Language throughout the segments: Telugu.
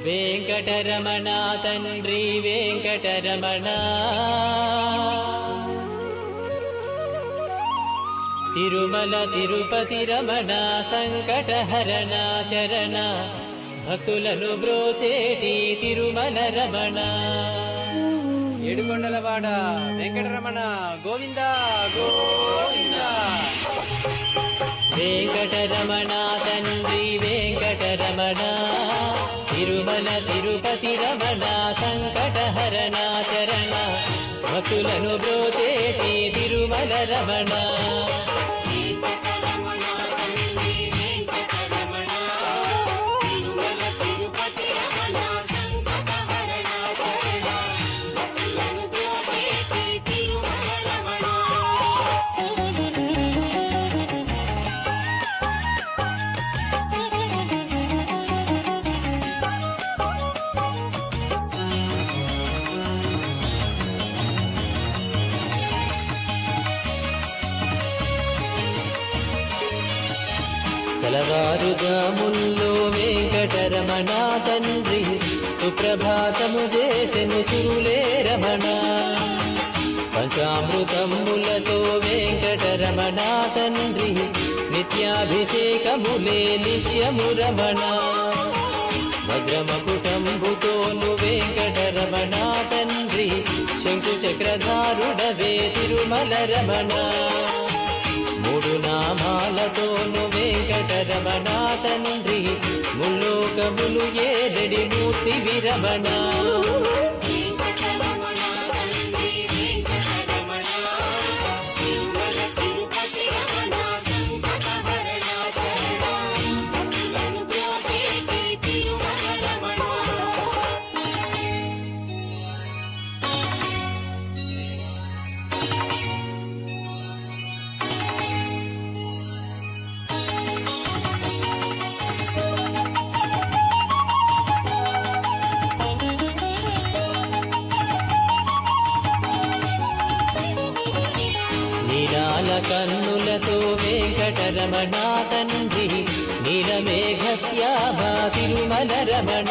వెంకటరమణ తండ్రి వెంకటరమణ తిరుమల తిరుపతి రమణ సంకటహరణ చరణ భక్తులను బ్రోచేటి తిరుమల రమణ ఏడుకొండలవాడ వెంకటరమణ గోవింద గోవింద. వెంకటరమణ తండ్రి వెంకటరమణ తిరుమల తిరుపతి రమణ సంకటహరణ చరణ భక్తులను బ్రోచేటి తిరుమల రమణ తెల్లవారుజాముల్లో వెంకటరమణ తండ్రి సుప్రభాతము చేసెను సురులే రమణ పంచామృతములతో వెంకటరమణ తండ్రి నిత్యాభిషేకములే నిత్యము రమణ వజ్రమకుటంబుతోను వెంకటరమణ తండ్రి శంకు చక్రధారుడవే తిరుమల రమణ మూడు నామాలతోను వెంకటరమణ తండ్రి ముల్లోకములు ఏదడి మూర్తి విరమణ నీలాల కన్నులతో వెంకటరమణ తండ్రి నీలమేఘశ్యామ తిరుమల రమణ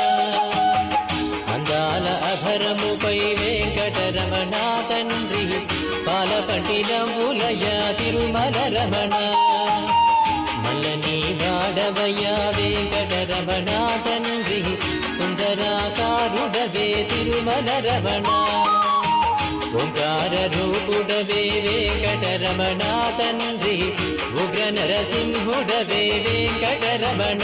అందాల అభరముపై వెంకటరమణ తండ్రి పాలపట్టినములయ తిరుమల రమణ మల్లని వాడవయ్య వెంకటరమణ తండ్రి సుందరాకారుడవే తిరుమల రమణ ఓంకార రూపుడవే వెంకటరమణ తండ్రి ఉగ్ర నరసింహుడవే వెంకటరమణ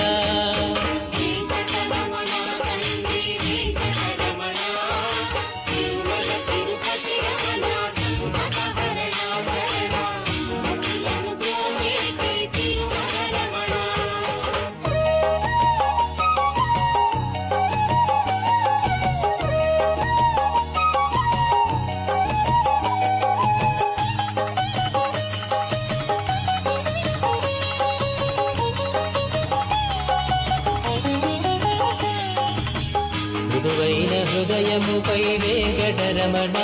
మృదువైన హృదయముపై వెంకటరమణ